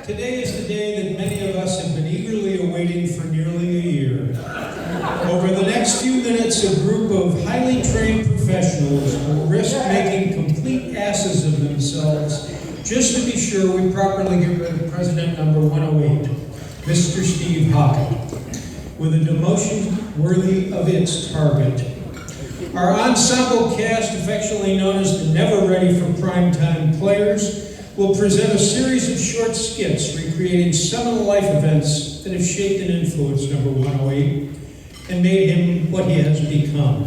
Today is the day that many of us have been eagerly awaiting for nearly a year. Over the next few minutes, a group of highly trained professionals will risk making complete asses of themselves just to be sure we properly get rid of President number 108, Mr. Steve Hockett, with a demotion worthy of its target. Our ensemble cast, affectionately known as the Never Ready for Primetime Players, will present a series of short skits recreating seminal life events that have shaped and influenced number 108 and made him what he has become.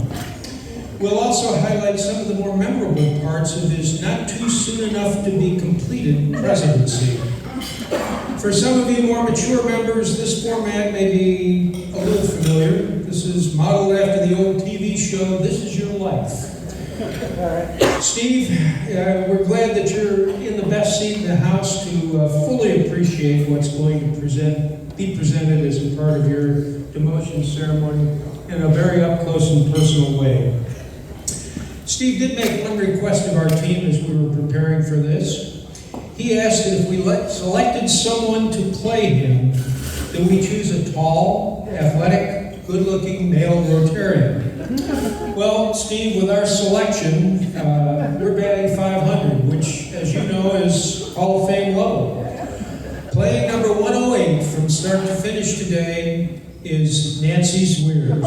We'll also highlight some of the more memorable parts of his not too soon enough to be completed presidency. For some of you more mature members, this format may be a little familiar. This is modeled after the old TV show, This Is Your Life. Steve, we're glad that you're in the best seat in the House to fully appreciate what's going to be presented as a part of your demotion ceremony in a very up-close and personal way. Steve did make one request of our team as we were preparing for this. He asked that if we selected someone to play him, that we choose a tall, athletic, good-looking male Rotarian. Well, Steve, with our selection, we're batting 500, which, as you know, is Hall of Fame level. Playing number 108 from start to finish today is Nancy Swears.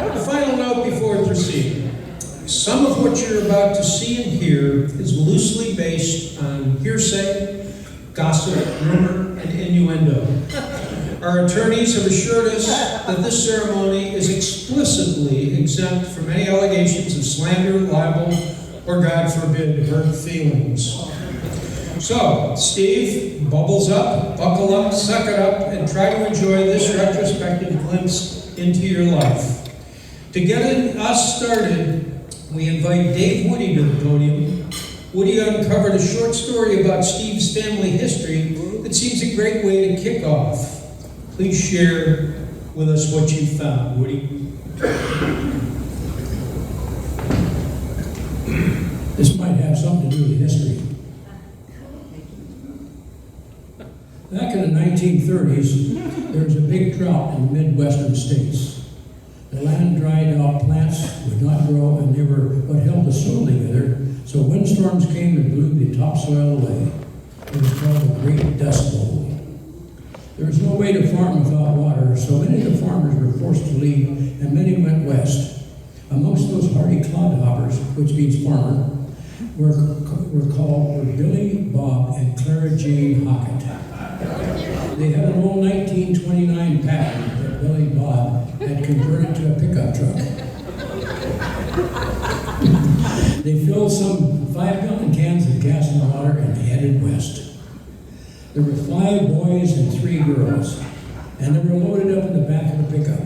A final note before we proceed. Some of what you're about to see and hear is loosely based on hearsay, gossip, rumor, and innuendo. Our attorneys have assured us that this ceremony is explicitly exempt from any allegations of slander, libel, or, God forbid, hurt feelings. So, Steve, bubbles up, buckle up, suck it up, and try to enjoy this retrospective glimpse into your life. To get us started, we invite Dave Woody to the podium. Woody uncovered a short story about Steve's family history that seems a great way to kick off. Please share with us what you found, Woody. This might have something to do with history. Back in the 1930s, there was a big drought in the Midwestern states. The land dried out, plants would not grow, and they were what held the soil together. So windstorms came and blew the topsoil away. It was called the Great Dust Bowl. There was no way to farm without water, so many of the farmers were forced to leave, and many went west. Amongst those hardy clodhoppers, which means farmer, were Billy, Bob, and Clara Jane Hockett. They had an old 1929 patent that Billy Bob had converted to a pickup truck. They filled some 5-gallon cans of gas and water and headed west. There were 5 boys and 3 girls, and they were loaded up in the back of the pickup.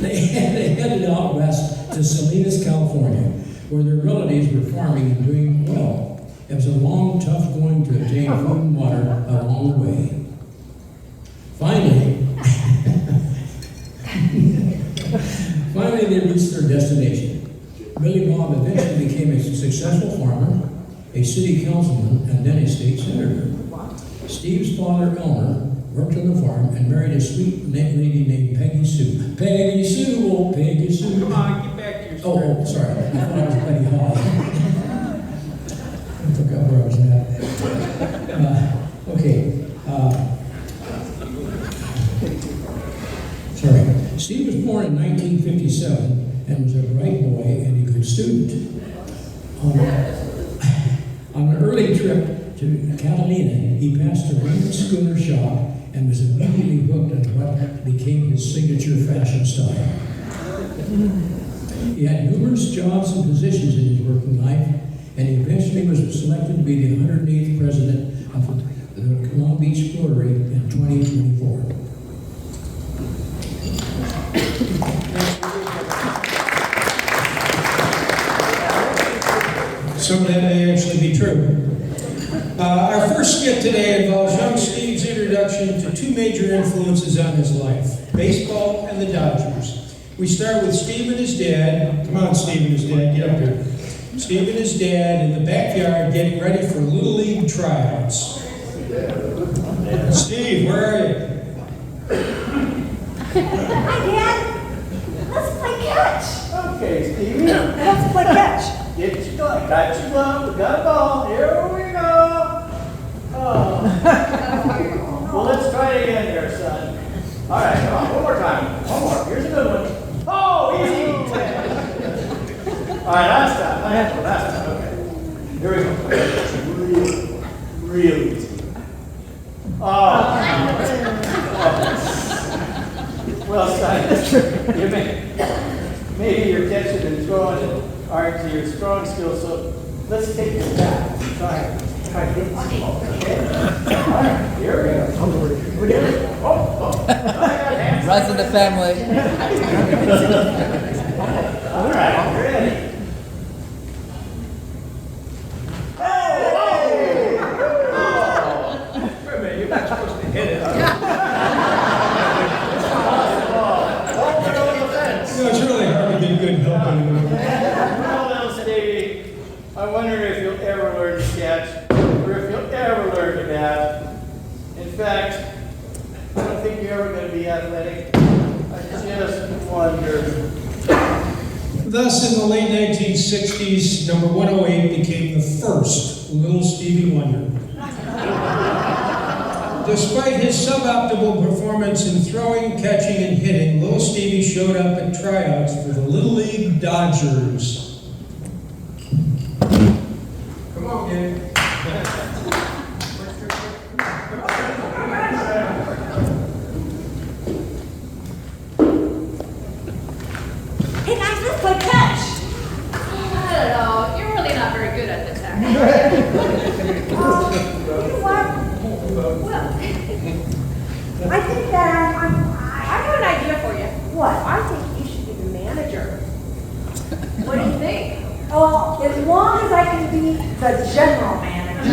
They headed out west to Salinas, California, where their relatives were farming and doing well. It was a long, tough going to obtain food and water along the way. Finally, they reached their destination. Billy Bob eventually became a successful farmer, a city councilman, and then a state senator. Steve's father, Elmer, worked on the farm and married a sweet lady named Peggy Sue. Peggy Sue, oh Peggy Sue. Come on, get back to your story. Oh, sorry. I thought I was Buddy Holly. I forgot where I was at. Okay. Sorry. Steve was born in 1957 and was a bright boy and a good student. On an early trip to Catalina, he passed a Raymond schooner shop and was immediately hooked on what became his signature fashion style. He had numerous jobs and positions in his working life, and he eventually was selected to be the 108th president of the Long Beach Rotary in 2024. Some of that may actually be true. Our first skit today involves young Steve's introduction introduction to two major influences on his life, baseball and the Dodgers. We start with Steve and his dad. Come on, Steve and his dad, get up here. Steve and his dad in the backyard getting ready for Little League tryouts. Steve, where are you? Hi, Dad. Let's play catch. Okay, Stevie. Let's play catch. Get your glove. Got your glove. We got a ball. Here we go. Oh. Well, let's try it again here, son. All right, come on. One more time. One more. Here's a good one. Oh, easy. All right, last time. Last time. Okay. Here we go. Real easy. Oh. Well, son, maybe your catching and throwing aren't to your strong skills, so let's take this back. Try this. Okay. All right, here we go. Runs in the family. All right, ready. Oh! Wait a minute, you're not supposed to hit it. It's really hard to get good help anymore. Well, little Stevie, I wonder if you'll ever learn to catch, or if you'll ever learn to bat. In fact, I don't think you're ever going to be athletic. I just wonder. Thus, in the late 1960s, number 108 became the first Little Stevie Wonder. Despite his suboptimal performance in throwing, catching, and hitting, Little Stevie showed up at tryouts for the Little League Dodgers. Come on, kid. Hey, guys, let's play catch. I don't know. You're really not very good at this, actually. You know what? Well, I think that I have an idea for you. what? I think you should be the manager. What do you think? Oh, as long as I can be the general manager.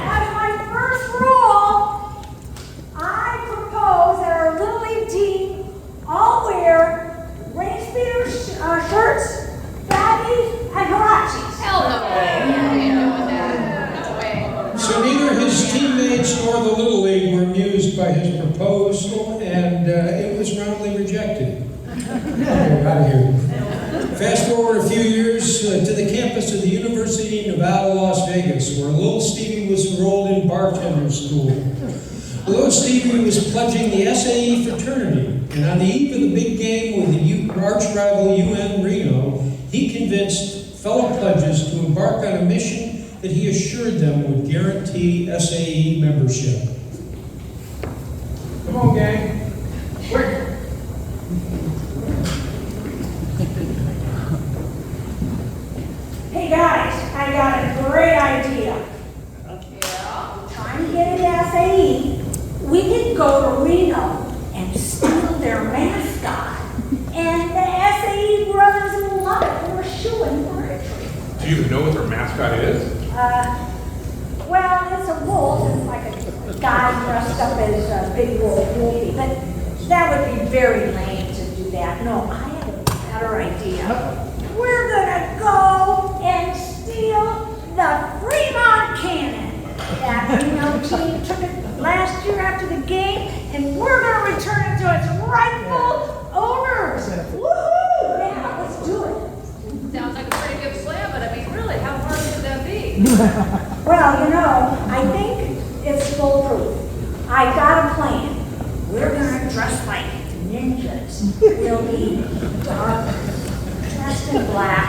As my first rule, I propose that our Little League team all wear race beater shirts, baggies, and huaraches. Hell no way. You ain't doing that. No way. So neither his teammates nor the Little League were amused by his proposal, and it was roundly rejected. Okay, out of here. Fast forward a few years to the campus of the University of Nevada, Las Vegas, where Little Stevie was enrolled in bartender school. Little Stevie was pledging the SAE fraternity, and on the eve of the big game with the arch rival UM Reno, he convinced fellow pledges to embark on a mission that he assured them would guarantee SAE membership. Come on, gang. Quick. Hey guys, I got a great idea. Yeah. Trying to get into SAE, we could go to Reno and steal their mascot. And the SAE brothers will love it. We're shooing for it. Do you know what their mascot is? Well, it's a wolf. It's like a guy dressed up as a big wolfie. But that would be very lame to do that. No, I have a better idea. We're gonna go and steal the Fremont Cannon. That Reno team took it last year after the game, and we're gonna return it to its rightful owners. Woohoo! Yeah, let's do it. Sounds like a pretty good plan, but I mean, really, how hard could that be? Well, you know, I think it's foolproof. I got a plan. We're gonna dress like ninjas. We'll be dark, dressed in black.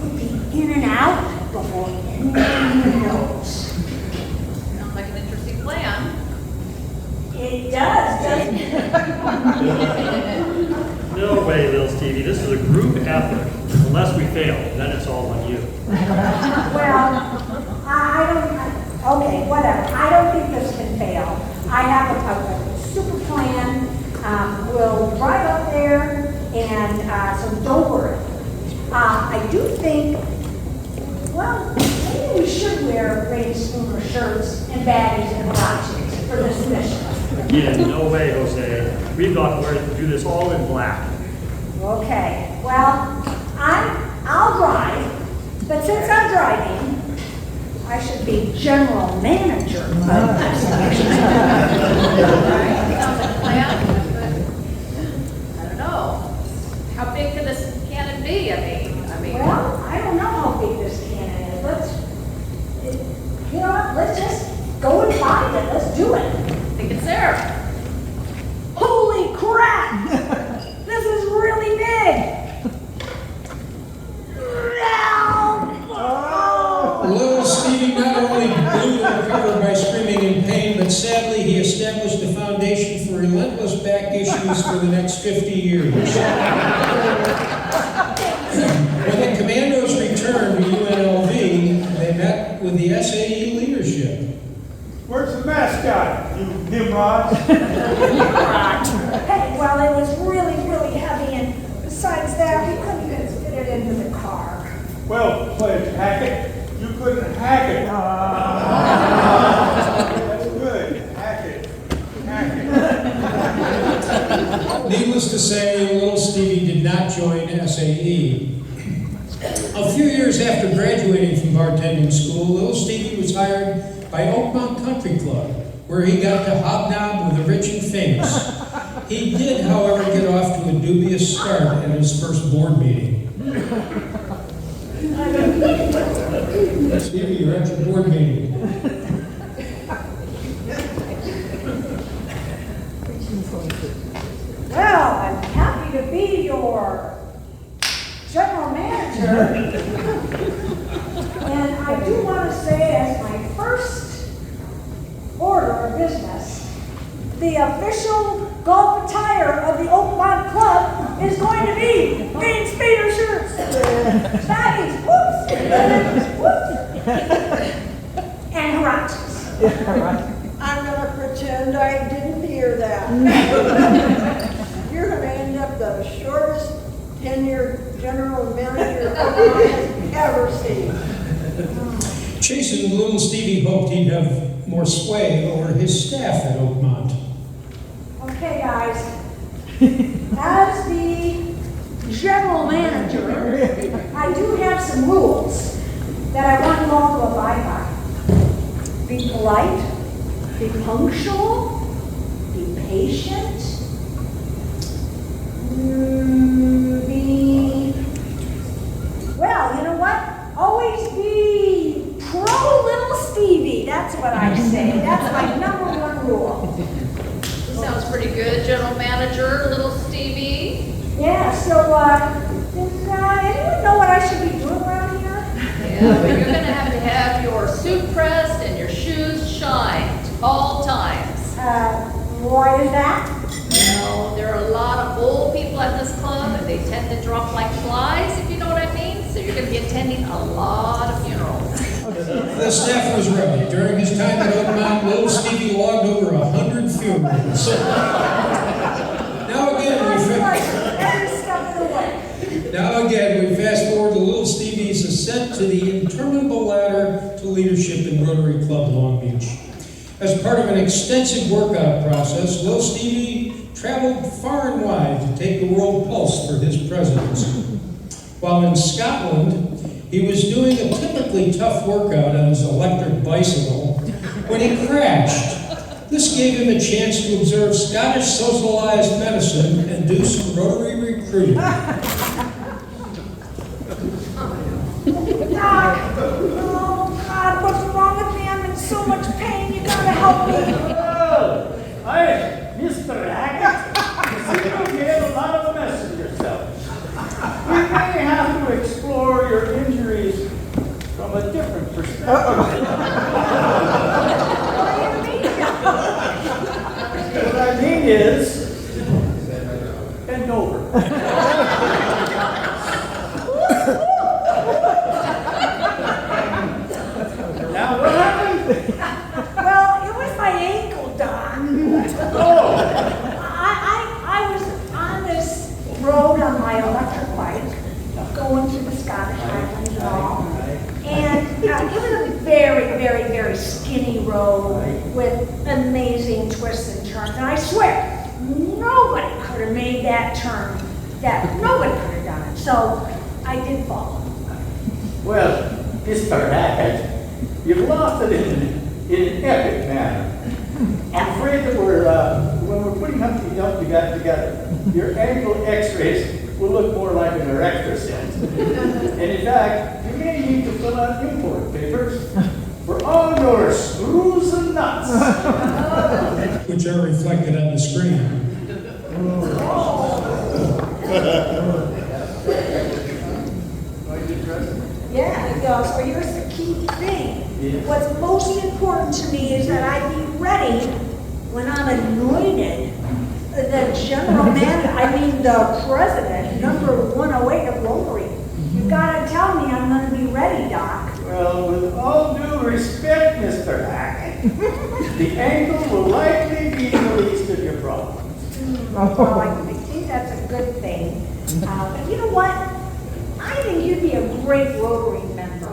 We'll be in and out before anyone knows. Sounds like an interesting plan. It does, doesn't it? No way, little Stevie. This is a group effort. Unless we fail, then it's all on you. Well, okay, whatever. I don't think this can fail. I have a super plan. We'll drive up there, and so don't worry. I do think, well, shirts and baggies and garages for this mission. Again, no way, Jose. We've got to do this all in black. Okay, well, I'll drive, but since I'm driving, I should be general manager of this mission. Sounds like a plan, but I don't know. How big could this cannon be? I mean. Well, I don't know how big this cannon is. You know what, let's just go and find it. Let's do it. I think it's there. Holy crap! This is really big! Little Stevie not only blew the cover by screaming in pain, but sadly he established a foundation for relentless back issues for the next 50 years. When the commandos returned to UNLV, they met with the SAE leadership. Where's the mascot, you Nimrod? Hey, well, it was really, really heavy, and besides that, we couldn't even fit it into the car. Well played, Hackett. You couldn't hack it. That's good. Hack it. Hack it. Needless to say, little Stevie did not join SAE. A few years after graduating from bartending school, little Stevie was hired by Oakmont Country Club, where he got to hobnob with the rich and famous. He did, however, get off to a dubious start at his first board meeting. Stevie, you're at your board meeting. Well, I'm happy to be your general manager. And I do want to say, as my first order of business, the official golf attire of the Oakmont Club is going to be green speeder shirts, baggies, whoops, and huaraches. I'm gonna pretend I didn't hear that. You're gonna end up the shortest tenured general manager I have ever seen. Chase and little Stevie hoped he'd have more sway over his staff at Oakmont. Okay, guys. As the general manager, I do have some rules that I want you all to abide by. Be polite, be punctual, be patient, well, you know what? Always be pro little Stevie. That's what I say. That's my #1 rule. Sounds pretty good, General Manager, little Stevie. Yeah, so, does anyone know what I should be doing around here? Yeah, but you're gonna have your suit pressed and your shoes shined all times. Why is that? Well, there are a lot of old people at this club and they tend to drop like flies, if you know what I mean. So you're gonna be attending a lot of funerals. The staff was right. During his time at Oakmont, little Stevie logged over 100 funerals. Now again, we fast forward to little Stevie's ascent to the interminable ladder to leadership in Rotary Club Long Beach. As part of an extensive workout process, little Stevie traveled far and wide to take the world pulse for his presidency. While in Scotland, he was doing a typically tough workout on his electric bicycle when he crashed. This gave him a chance to observe Scottish socialized medicine and do some Rotary recruiting. Doc, oh God, what's wrong with me? I'm in so much pain. You gotta help me. Oh, hi, Mr. Hackett. You seem to have made a lot of a mess of yourself. We may have to explore your injuries from a different perspective. What I mean is, bend over. Now, what happened? Well, it was my ankle, Doc. Oh, I was on this road on my electric bike, going through the Scottish Highlands and all. And it was a very, very, very skinny road with amazing twists and turns. And I swear, nobody could have made that turn. Nobody could have done it. So I did fall. Well, Mr. Hackett, you've lost it in an epic manner. I'm afraid that when we're putting up the dump you got together, your ankle x-rays will look more like an erector set. And in fact, you may need to fill out import papers for all your screws and nuts. Which are reflected on the screen. Yeah, it does. But here's the key thing. Yeah. What's most important to me is that I be ready when I'm anointed the general manager, the president, number 108 of Rotary. You gotta tell me I'm gonna be ready, Doc. Well, with all due respect, Mr. Hackett, the ankle will likely be the least of your problems. Well, I think that's a good thing. But you know what? I think you'd be a great Rotary member.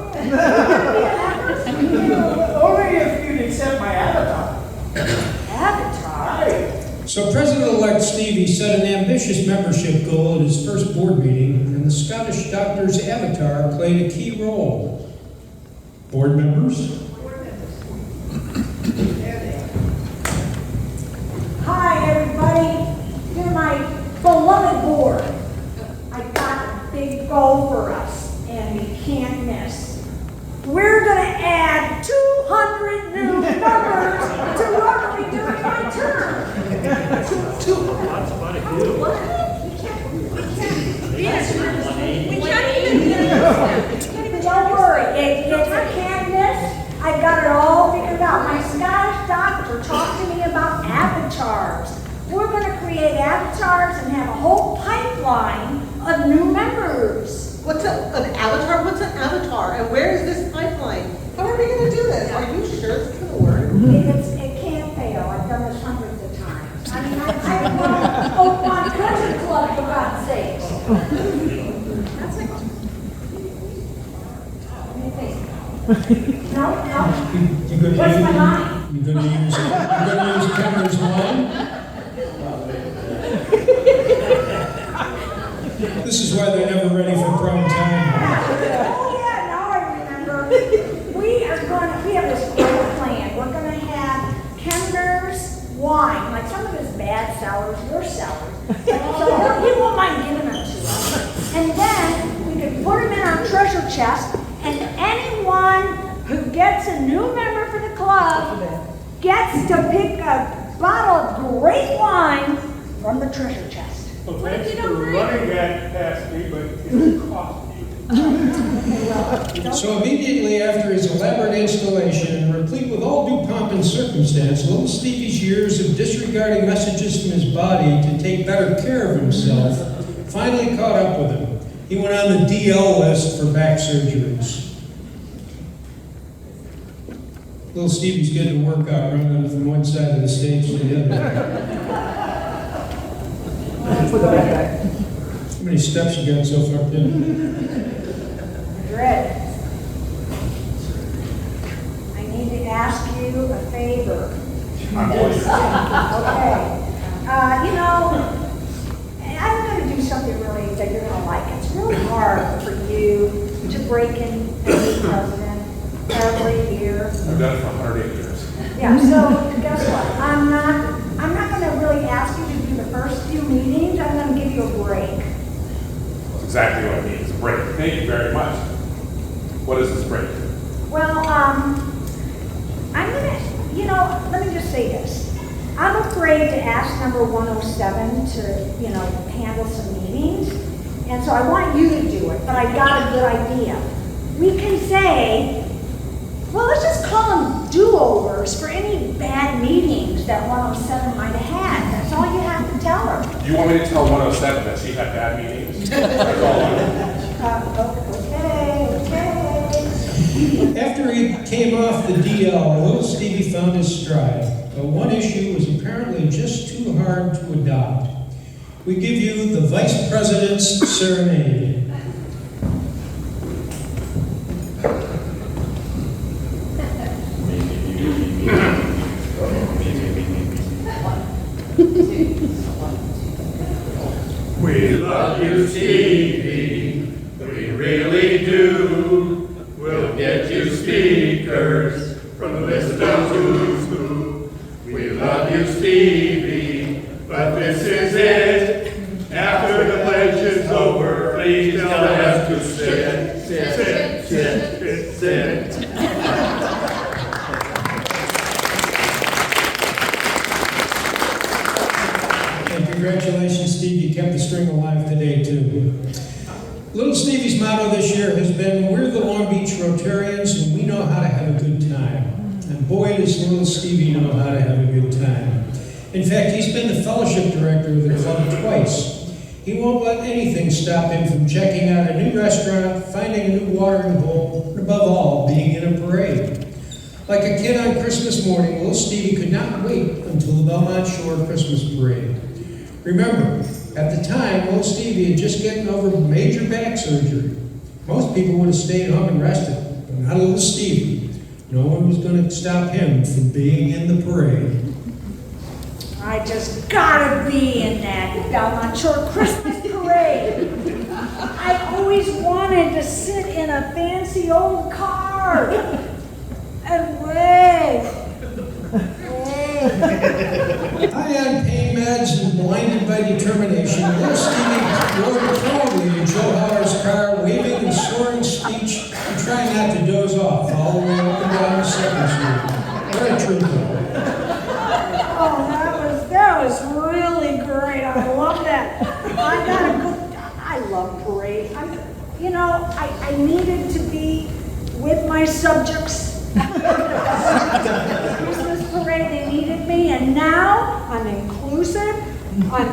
Only if you'd accept my avatar. Avatar? So President-elect Stevie set an ambitious membership goal at his first board meeting, and the Scottish doctor's avatar played a key role. Board members? Hi, everybody. You're my beloved board. I got a big goal for us, and we can't miss. We're going to add 200 new members to Rotary during my term. Lots of money, too. We can't even. Don't worry, it's a can't miss. I've got it all figured out. My Scottish doctor talked to me about avatars. We're going to create avatars and have a whole pipeline of new members. What's an avatar? What's an avatar? And where is this pipeline? How are we going to do this? Are you sure it's going to work? It can't fail. I've done this hundreds of times. I mean, I've run Oakmont Country Club, for God's sakes. That's like... What do you think? No? You gonna What's use, my line? You gonna use Kenner's line? This is why they're never ready for prime time. Oh yeah, now I remember. We have this great plan. We're gonna have Kenner's wine, like some of his bad sellers, your sellers. So he won't mind giving them to us. And then we could put them in our treasure chest, and anyone who gets a new member for the club gets to pick a bottle of great wine from the treasure chest. Well, thanks for running that past me, but it cost me. So immediately after his elaborate installation, replete with all due pomp and circumstance, little Stevie's years of disregarding messages from his body to take better care of himself finally caught up with him. He went on the DL list for back surgeries. Little Stevie's getting a workout running from one side of the stage to the other. For the bad guy. How many steps you got so far, Tim? Dread. I need to ask you a favor. I'm always Okay. I'm going to do something really that you're going to like. It's really hard for you to break in as the president every year. I've done it for 108 years. Yeah, so guess what? I'm not going to really ask you to do the first few meetings. I'm going to give you a break. That's exactly what I mean. It's a break. Thank you very much. What is this break? Well, I'm going to, let me just say this. I'm afraid to ask number 107 to, handle some meetings. And so I want you to do it, but I got a good idea. We can say, well, let's just call them do-overs for any bad meetings that 107 might have had. That's all you have to tell her. You want me to tell 107 that she had bad meetings? That's all I Okay. After he came off the DL, little Stevie found his stride. But one issue was apparently just too hard to adopt. We give you the Vice President's Serenade. Maybe. love you, Stevie. We really do. We'll get you speakers from the list of who's who. We love you, Stevie, but this is it. After the pledge is over, please tell us to sit, sit, sit, sit, sit. And congratulations, Steve, you kept the string alive today, too. Little Stevie's motto this year has been, we're the Long Beach Rotarians and we know how to have a good time. And boy, does little Stevie know how to have a good time. In fact, he's been the fellowship director of the club twice. He won't let anything stop him from checking out a new restaurant, finding a new watering hole, and above all, being in a parade. Like a kid on Christmas morning, little Stevie could not wait until the Belmont Shore Christmas parade. Remember, at the time, little Stevie had just gotten over major back surgery. Most people would have stayed home and rested, but not little Stevie. No one was going to stop him from being in the parade. I just gotta be in that Belmont Shore Christmas parade. I always wanted to sit in a fancy old car and wave. High on pain meds and blinded by determination, little Stevie rode proudly in Joe Howard's car, waving and slurring speech and trying not to doze off all the way up and down the 2nd Street. What a trooper. Oh, that was really great. I love that. I love parade. I needed to be with my subjects. Christmas parade, they needed me, and now I'm inclusive. I'm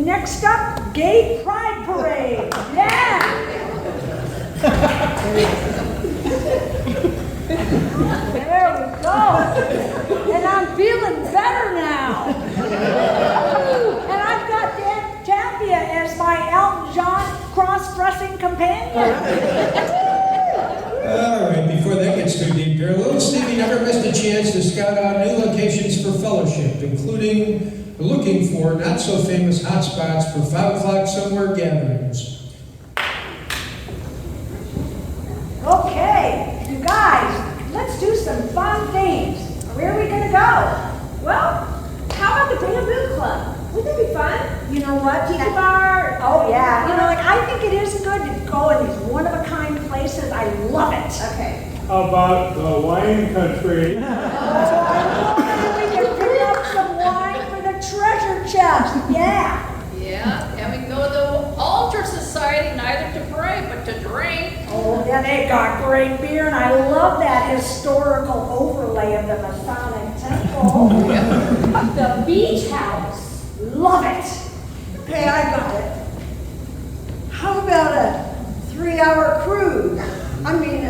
next up, Gay Pride Parade. Yeah. There we go. And I'm feeling better now. And I've got Dan Tapia as my Elton John cross-dressing companion. All right, before that gets too deep here, little Stevie never missed a chance to scout out new locations for fellowship, including looking for not-so-famous hotspots for 5 o'clock somewhere gatherings. Okay, you guys, let's do some fun things. Where are we gonna go? Well, how about the Bamboo Club? Wouldn't that be fun? You know what? Tiki bar. Oh yeah. I think it is good to go in these one-of-a-kind places. I love it. Okay. How about the wine country? Oh, I wonder if we can pick up some wine for the treasure chest. Yeah. Yeah, and we can go to the Altar Society, neither to pray, but to drink. Oh, yeah, they got great beer, and I love that historical overlay of the Masonic Temple. The Beach House. Love it. Hey, I got it. How about a 3-hour cruise? I mean,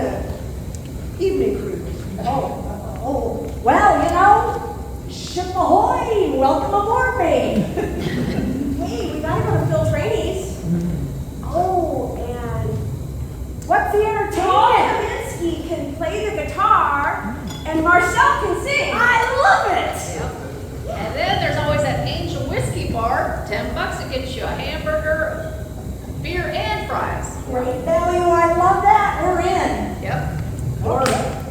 evening cruise. Oh, well, ship ahoy, welcome aboard me. Hey, we gotta go to Phil Trainees. Oh, and what's the entertainment? Paul Kaminsky can play the guitar, and Marcel can sing. I love it. Yep. And then there's always that Angel Whiskey Bar, $10 to get you a hamburger, beer, and fries. Great value, I love that. We're in. Yep.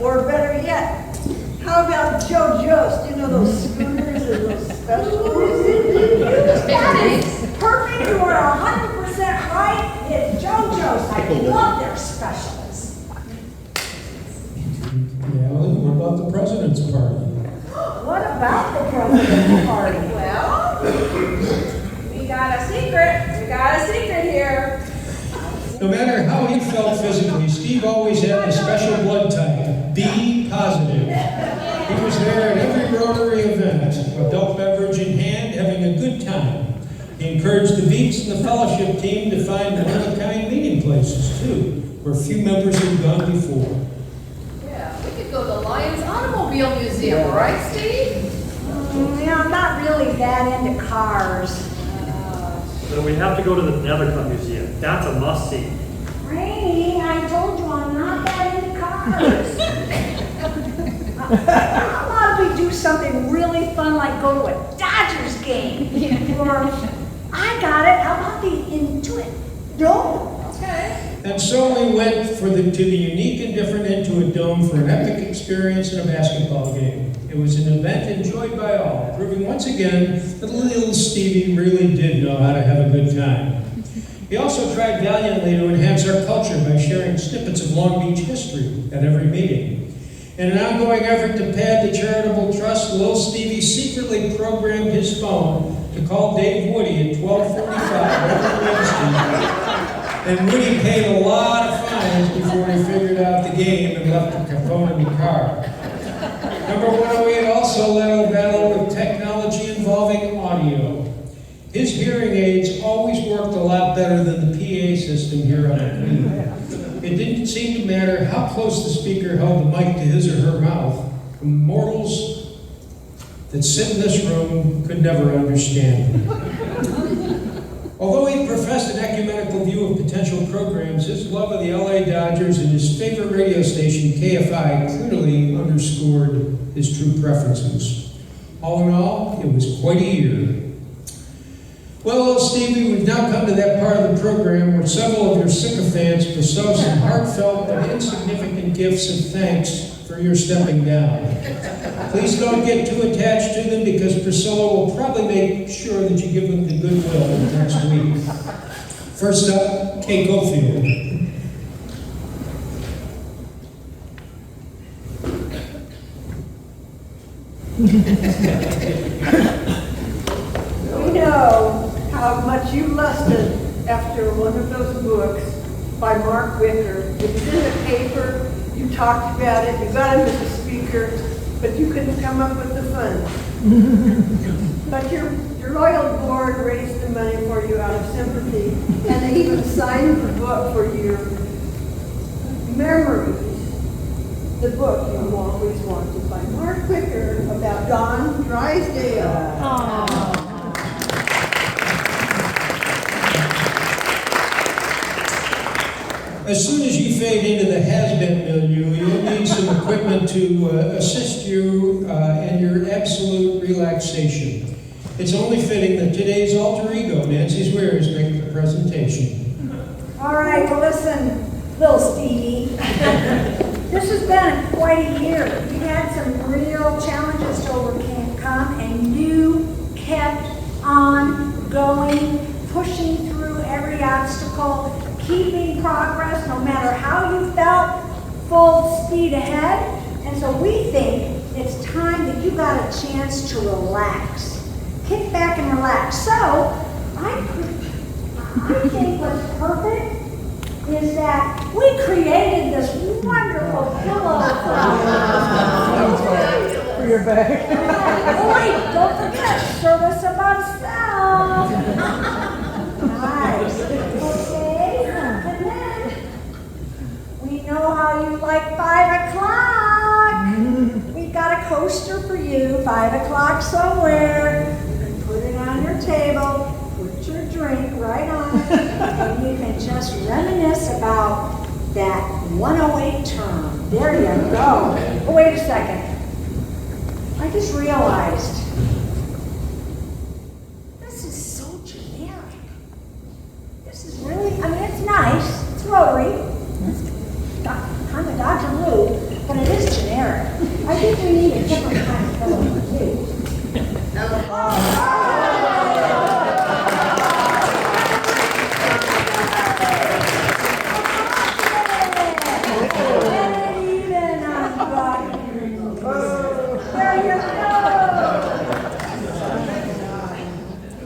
Or better yet, how about Joe Jost? You know those schooners and those specials? That is perfect. You are 100% right. It's JoJo's. I love their specials. Yeah, well, what about the President's Party? What about the President's Party? Well, we got a secret. We got a secret here. No matter how he felt physically, Steve always had a special blood type, B positive. He was there at every Rotary event, adult beverage in hand, having a good time. He encouraged the Veeks and the fellowship team to find one-of-a-kind meeting places, too, where few members had gone before. Yeah, we could go to the Lions Automobile Museum, right, Steve? I'm not really that into cars. So we have to go to the Nethercutt Museum. That's a must-see. Rainey, I told you I'm not that into cars. How about we do something really fun like go to a Dodgers game? Or, I got it, how about the Intuit Dome. Okay. And so we went to the unique and different Intuit Dome for an epic experience in a basketball game. It was an event enjoyed by all, proving once again that little Stevie really did know how to have a good time. He also tried valiantly to enhance our culture by sharing snippets of Long Beach history at every meeting. In an ongoing effort to pad the charitable trust, little Stevie secretly programmed his phone to call Dave Woody at 12:45 every Wednesday. And Woody paid a lot of fines before he figured out the game and left the phone in the car. Number 108 also led a battle with technology involving audio. His hearing aids always worked a lot better than the PA system here on the Queen. It didn't seem to matter how close the speaker held the mic to his or her mouth. Mortals that sit in this room could never understand him. Although he professed an ecumenical view of potential programs, his love of the LA Dodgers and his favorite radio station, KFI, clearly underscored his true preferences. All in all, it was quite a year. Well, Stevie, we've now come to that part of the program where several of your sycophants bestow some heartfelt but insignificant gifts of thanks for your stepping down. Please don't get too attached to them because Priscilla will probably make sure that you give them the goodwill next week. First up, Kay Gofield. We know how much you lusted after one of those books by Mark Wicker. It was in the paper, you talked about it, you got him as a speaker, but you couldn't come up with the funds. But your loyal board raised the money for you out of sympathy, and they even signed the book for your memories. The book you always wanted by Mark Wicker about Don Drysdale. As soon as you fade into the has-been milieu, you'll need some equipment to assist you in your absolute relaxation. It's only fitting that today's alter ego, Nancy's Wares, make the presentation. All right, well listen, little Stevie. This has been quite a year. You had some real challenges to overcome, and you kept on going, pushing through every obstacle, keeping progress no matter how you felt, full speed ahead. And so we think it's time that you got a chance to relax. Kick back and relax. So I think what's perfect is that we created this wonderful pillow For your back. Oh wait, don't forget, service above self. Nice. Okay, and then we know how you like 5 o'clock. We've got a coaster for you, 5 o'clock somewhere. You can put it on your table, put your drink right on it, and you can just reminisce about that 108 term. There you go. Oh, wait a second. I just realized this is so generic. This is really, I mean, it's nice. It's Rotary. It's kind of Dodger blue, but it is generic. I think we need a different kind of pillow too.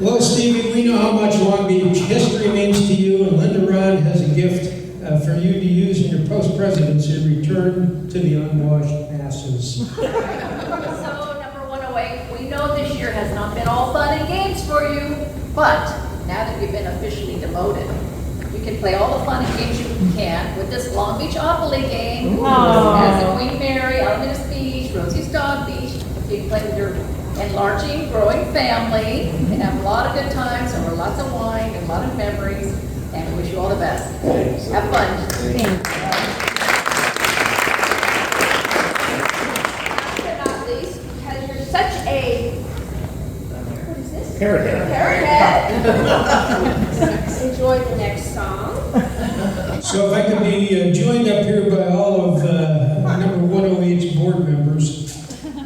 Well, Stevie, we know how much Long Beach history means to you, and Linda Ron has a gift for you to use in your post-presidency, return to the unwashed masses. So, number 108, we know this year has not been all fun and games for you, but now that you've been officially demoted, you can play all the fun and games you can with this Long Beach Opoly game. As in Queen Mary, Artemis Beach, Rosie's Dog Beach. You can play with your enlarging, growing family and have a lot of good times over lots of wine and a lot of memories. And we wish you all the best. Have fun. Last but not least, because you're such a, what is this? Parrot head. Parrot head. enjoy the next song. So if I could be joined up here by all of number 108's board members.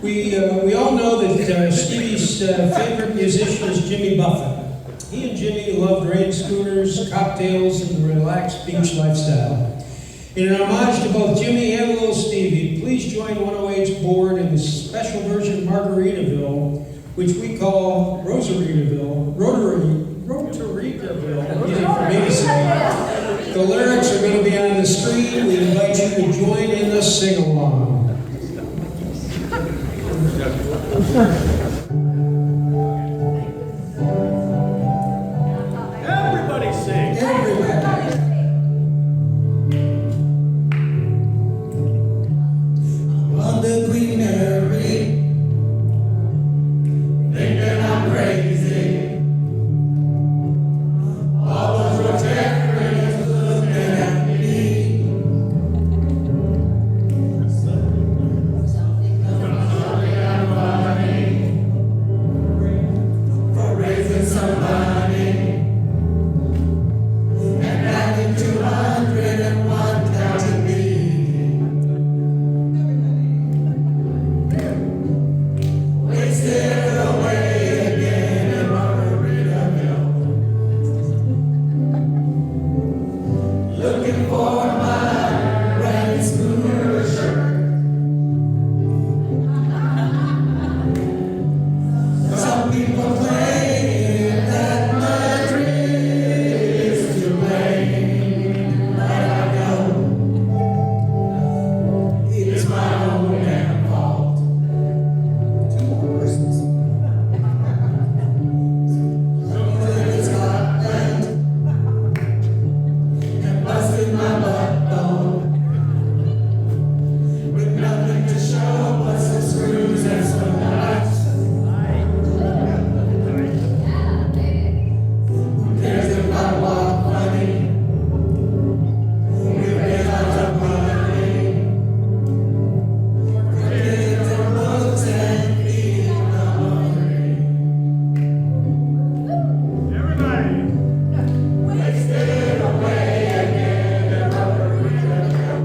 We all know that Stevie's favorite musician is Jimmy Buffett. He and Jimmy loved rain schooners, cocktails, and the relaxed beach lifestyle. In an homage to both Jimmy and little Stevie, please join 108's board in the special version of Margaritaville, which we call Rosaritaville, Rotarytaville, easy for me to say. The lyrics are going to be on the screen. We invite you to join in the sing-along. Everybody sing. Everybody. On the Queen Mary, thinking I'm crazy. All those Rotarians looking at me. Something I'm running for raising some money and having 201 counting me. Wasted away again in Margaritaville, looking for my rain schooner shirt. Some people claim that Madrid is to blame, but I know it's my own damn fault. Two more verses. Something in Scotland and busted my butt bone with nothing to show but some screws and some nuts. Who cares if I walk funny? We've been out of money. Forgetting the looks and feeding the hungry. Everybody. Wasted away again in Margaritaville,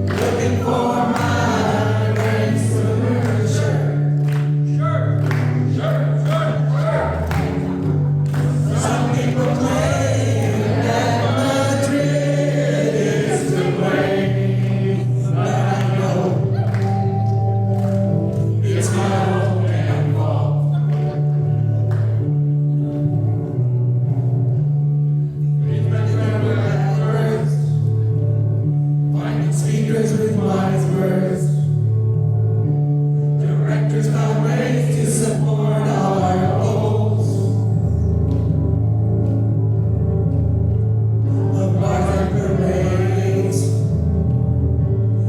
looking for my rain schooner shirt. Some people claim that Madrid is to blame, but I know it's my own damn fault. Finding speakers with wise words. Directors found ways to support our goals. Of bars and parades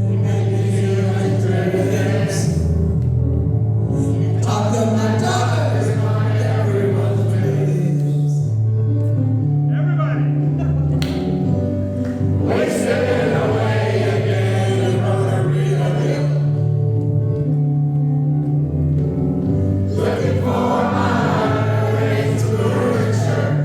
and museum and trips. Talk of my daughters on everyone's lips. Everybody. Wasted away again in Margaritaville, looking for my rain schooner shirt.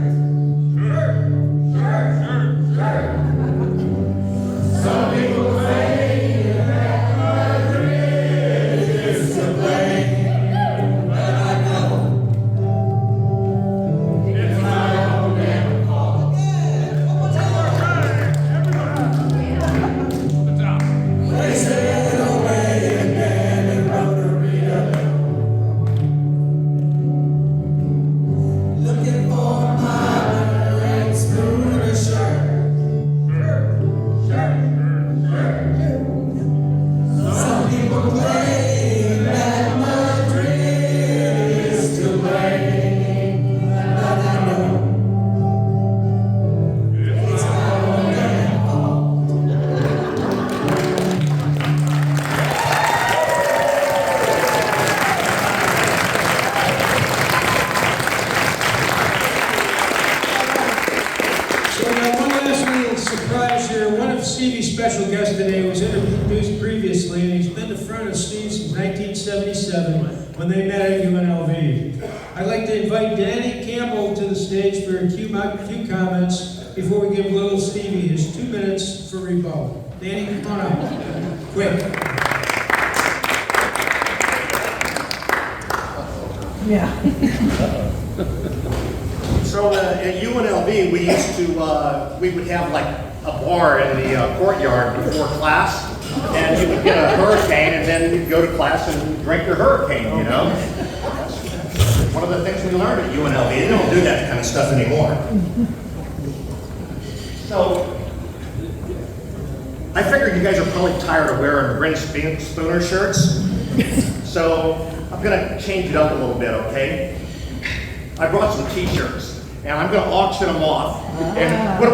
Some people claim that Madrid is to blame, but I know it's my own damn fault. Wasted away again in Rotaryville, looking for my rain schooner shirt. Some people claim that Madrid is to blame, but I know it's my own damn fault. So now one last little surprise here. One of Stevie's special guests today was introduced previously, and he's been the front of Steve since 1977 when they met at UNLV. I'd like to invite Danny Campbell to the stage for a few comments before we give little Stevie his 2 minutes for rebuttal. Danny, come on up. Quick. So at UNLV, we would have like a bar in the courtyard before class, and you would get a hurricane, and then you'd go to class and drink your hurricane, you know? That's one of the things we learned at UNLV. They don't do that kind of stuff anymore. So, I figured you guys are probably tired of wearing Bryn Spooner shirts, so I'm gonna change it up a little bit, okay? I brought some t-shirts, and I'm gonna auction them off. And what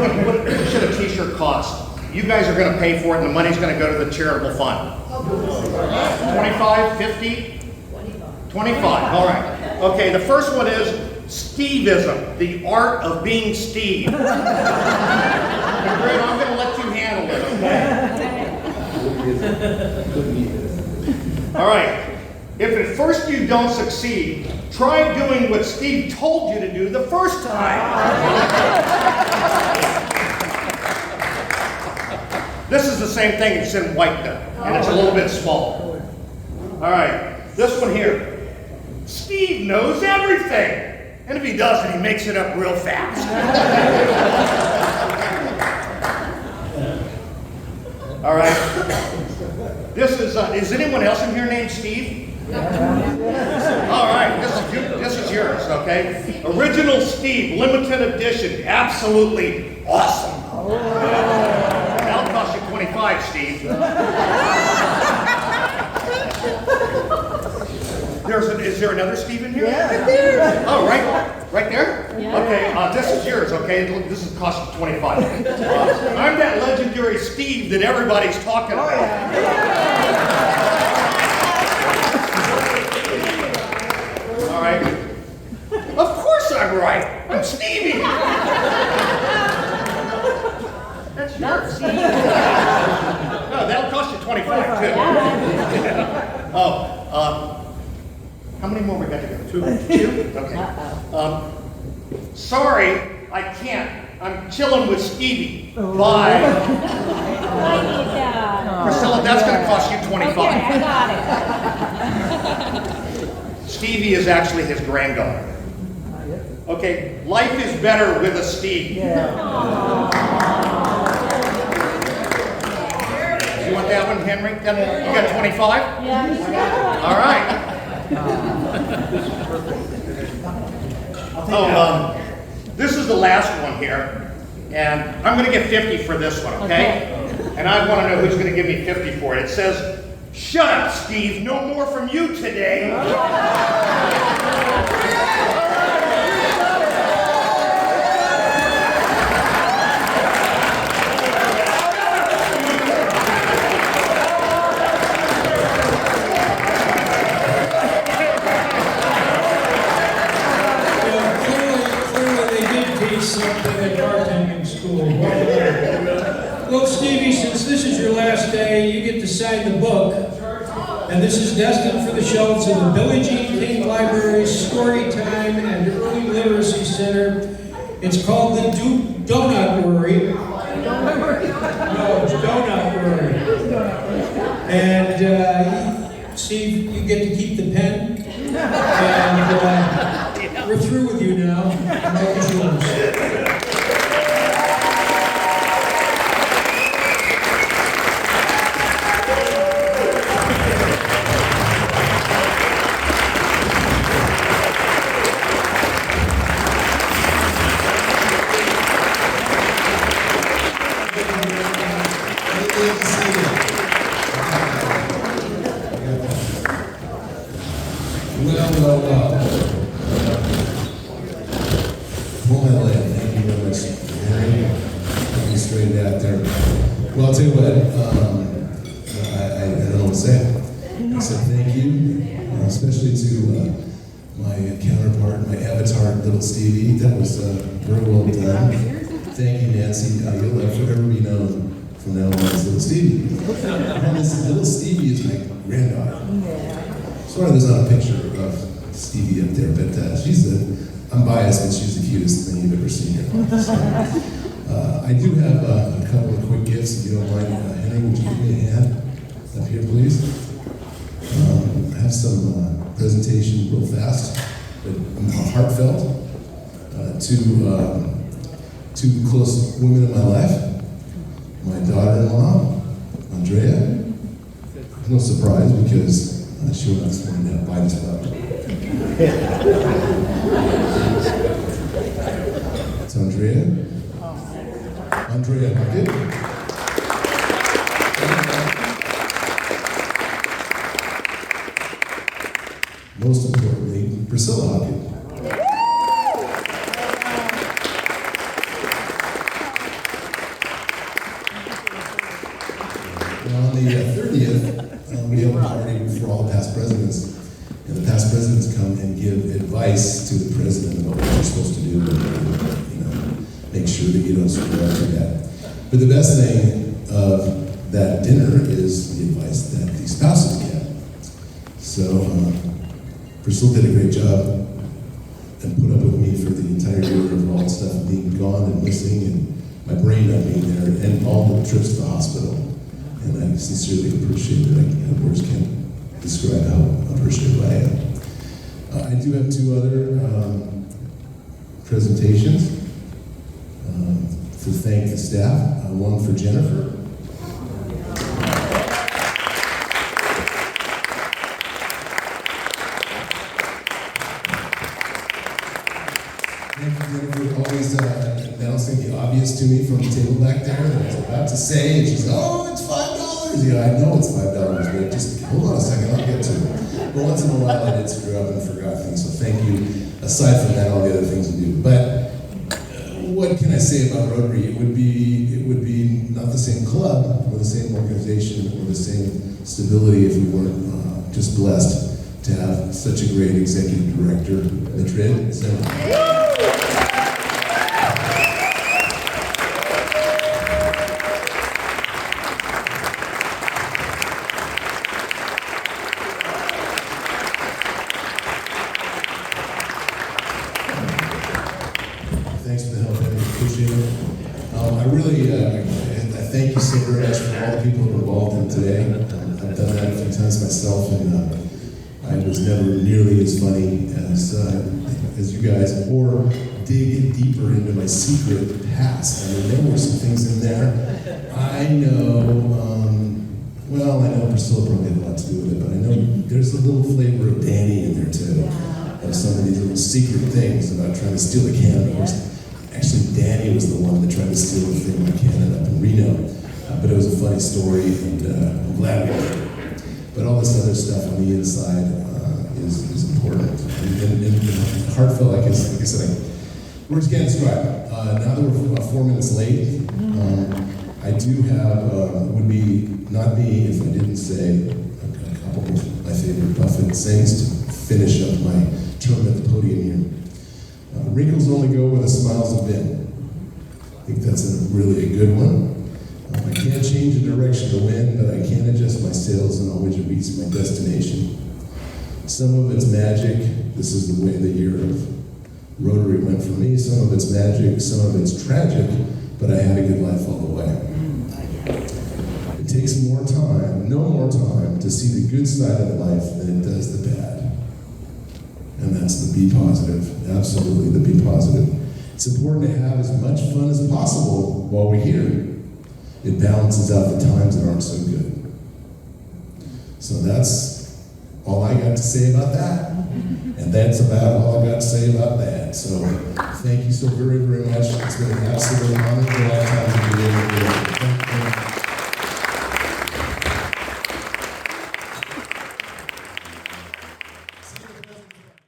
should a t-shirt cost? You guys are gonna pay for it, and the money's gonna go to the charitable fund. 25, 50? 25, all right. Okay, the first one is Steveism, the art of being Steve. And Brad, I'm gonna let you handle it, okay? All right. If at first you don't succeed, try doing what Steve told you to do the first time. This is the same thing, it's in white though, and it's a little bit smaller. All right, this one here. Steve knows everything. And if he doesn't, he makes it up real fast. All right. This is anyone else in here named Steve? All right, this is yours, okay? Original Steve, limited edition, absolutely awesome. That'll cost you 25, Steve. Is there another Steve in here? Yeah, right there. Oh, right there? Yeah. Okay, this is yours, okay? This is cost you 25. I'm that legendary Steve that everybody's talking about. All right. Of course I'm right. I'm Stevie. That's yours. No, that'll cost you 25 too. How many more we got to go? Two? Okay. Sorry, I can't. I'm chilling with Stevie. Bye. Priscilla, that's going to cost you 25. Okay, I got it. Stevie is actually his granddaughter. Okay, life is better with a Steve. You want that one, Henry? You got 25? Yeah. All right. This is the last one here, and I'm going to get 50 for this one, okay? And I want to know who's going to give me 50 for it. It says, "Shut up, Steve. No more from you today." Something at bartending school. Well, Stevie, since this is your last day, you get to sign the book. And this is destined for the shelves of the Billie Jean King Library's Story Time and Early Literacy Center. It's called the Donut Worry. No, it's Donut Worry. And Steve, you get to keep the pen. And we're through with you now. The mic is yours. Well. Thank you very much, Henry. Straight out there. Well, I'll tell you what, I don't know what to say. I said thank you, especially to my counterpart, my avatar, little Stevie. That was very well done. Thank you, Nancy. You'll forever be known from now on as little Stevie. And this little Stevie is my granddaughter. Sorry there's not a picture of Stevie up there, but I'm biased, but she's the cutest thing you've ever seen in your life. So, I do have a couple of quick gifts, if you don't mind. Henry, would you give me a hand up here, please? I have some presentation real fast, but heartfelt to two close women in my life. My daughter-in-law, Andrea. No surprise because she went out this morning to buy this puppy. It's Andrea. Andrea Hockett. Most importantly, Priscilla Hockett. On the 30th, we have a party for all the past presidents. And the past presidents come and give advice to the president about what you're supposed to do and make sure that you don't screw up like that. But the best thing of that dinner is the advice that the spouses get. So Priscilla did a great job and put up with me for the entire year of all the stuff being gone and missing and my brain not being there and all the trips to the hospital. And I sincerely appreciate it. Words can't describe how appreciative I am. I do have two other presentations to thank the staff. One for Jennifer. Thank you, Jennifer, always announcing the obvious to me from the table back there that I was about to say, and she's, oh, it's $5. Yeah, I know it's $5, but just hold on a second, I'll get to it. But once in a while, I did screw up and forgot things, so thank you. Aside from that, all the other things we do. But what can I say about Rotary? It would be not the same club, or the same organization, or the same stability if we weren't just blessed to have such a great executive director, Madrid. So, thanks for the help, I appreciate it. I thank you so very much for all the people who were involved in today. I've done that a few times myself, and I was never nearly as funny as you guys, or dig deeper into my secret past. I mean, there were some things in there. I know Priscilla probably had a lot to do with it, but I know there's a little flavor of Danny in there too. Of some of these little secret things about trying to steal a Canada. Actually, Danny was the one that tried to steal the thing by Canada up in Reno. But it was a funny story, and I'm glad we did it. But all this other stuff on the inside is important. And heartfelt, like I said, words can't describe it. Now that we're 4 minutes late, I do have, it would be not me if I didn't say a couple of my favorite Buffett sayings to finish up my term at the podium here. Wrinkles only go where the smiles have been. I think that's really a good one. I can't change the direction of the wind, but I can adjust my sails and always reach my destination. Some of it's magic. This is the way the year of Rotary went for me. Some of it's magic, some of it's tragic, but I had a good life all the way. It takes no more time to see the good side of life than it does the bad. And that's the be positive, absolutely the be positive. It's important to have as much fun as possible while we're here. It balances out the times that aren't so good. So that's all I got to say about that. And that's about all I got to say about that. So thank you so very, very much. It's been an absolute honor for a lifetime.